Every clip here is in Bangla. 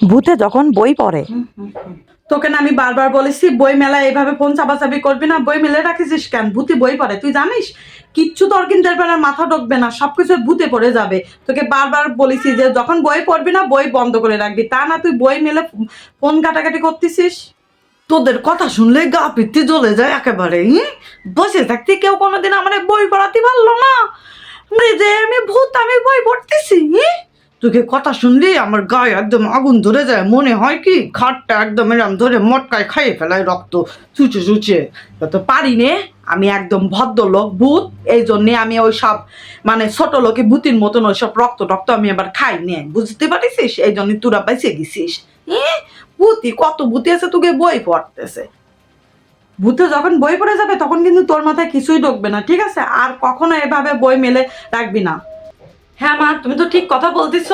ভূতে যখন বই পড়ে। তোকে না আমি বারবার বলেছি বই মেলা এইভাবে ফোন চাপাচাপি করবি না, বই মেলে রাখিস কেন? ভূতে বই পড়ে তুই জানিস? কিচ্ছু তোর কিন্তু এরপর আর মাথা ঢুকবে না, সবকিছু ভূতে পড়ে যাবে। তোকে বারবার বলেছি যে যখন বই পড়বি না বই বন্ধ করে রাখবি, তা না তুই বই মেলে ফোন ঘাটাঘাটি করতেছিস। তোদের কথা শুনলে গা পিত্তি জ্বলে যায় একেবারে। বসে থাকতে কেউ কোনোদিন আমার বই পড়াতে পারলো না, যে আমি ভূত আমি বই পড়তেছি। তোকে কথা শুনলি আমার গায়ে একদম আগুন ধরে যায়, মনে হয় কি খাটটা একদম এরম ধরে মটকায় খাইয়ে ফেলায় রক্ত চুচে চুচে। তো পারি নে, আমি একদম ভদ্রলোক ভূত, এই জন্যে আমি ওই সব মানে ছোট লোকে ভূতির মতন ওই সব রক্ত টক্ত আমি আবার খাই নে, বুঝতে পারিস? এই জন্য তোরা বেঁচে গেছিস। ভূতি কত ভূতি আছে তোকে বই পড়তেছে। ভূতে যখন বই পড়ে যাবে তখন কিন্তু তোর মাথায় কিছুই ঢুকবে না, ঠিক আছে? আর কখনো এভাবে বই মেলে রাখবি না। হ্যাঁ মা, তুমি তো ঠিক কথা বলতেছ,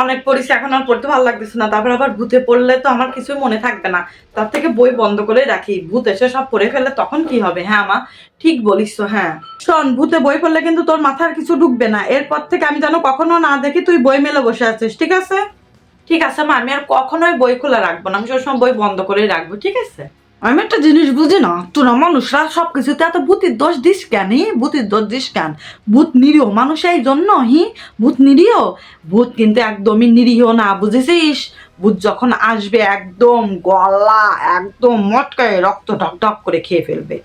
অনেক পড়েছি এখন আর পড়তে ভালো লাগতেছে না, তারপর আবার ভূতে পড়লে তো আমার কিছুই মনে থাকবে না, তার থেকে বই বন্ধ করে রাখি, ভূত এসে সব পড়ে ফেলে তখন কি হবে? হ্যাঁ মা, ঠিক বলিস তো। হ্যাঁ শোন, ভূতে বই পড়লে কিন্তু তোর মাথার কিছু ঢুকবে না, এরপর থেকে আমি যেন কখনো না দেখি তুই বই মেলে বসে আছিস, ঠিক আছে? ঠিক আছে মা, আমি আর কখনোই বই খোলা রাখবো না, আমি সবসময় বই বন্ধ করে রাখবো, ঠিক আছে? আমি একটা জিনিস বুঝি না, তোরা মানুষরা সবকিছুতে এত ভূতের দোষ দিস কেন? ভূতের দোষ দিস কেন? ভূত নিরীহ মানুষ, এই জন্য ভূত নিরীহ? ভূত কিন্তু একদমই নিরীহ না, বুঝেছিস? ভূত যখন আসবে একদম গলা একদম মটকায় রক্ত ঢক ঢক করে খেয়ে ফেলবে,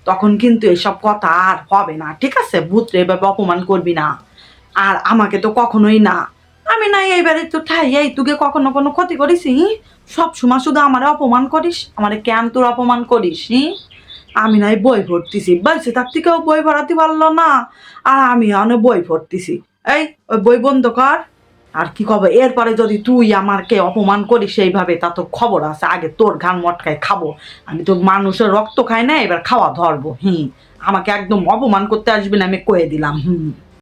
তখন কিন্তু এসব কথা আর হবে না, ঠিক আছে? ভূতরে এভাবে অপমান করবি না, আর আমাকে তো কখনোই না। আমি নাই এইবারে তো ঠাই, এই তোকে কখনো কোনো ক্ষতি করিস? সব সময় শুধু আমারে অপমান করিস, আমারে কেন তোর অপমান করিস? আমি নাই বই পড়তেছি, বলছে তার থেকেও বই পড়াতে পারলো না, আর আমি অনেক বই পড়তেছি। এই ওই বই বন্ধ কর। আর কি খবর এরপরে যদি তুই আমাকে অপমান করিস সেইভাবে, তা তো খবর আছে, আগে তোর ঘান মটকায় খাবো। আমি তো মানুষের রক্ত খাই না, এবার খাওয়া ধরবো। আমাকে একদম অপমান করতে আসবি না, আমি কয়ে দিলাম।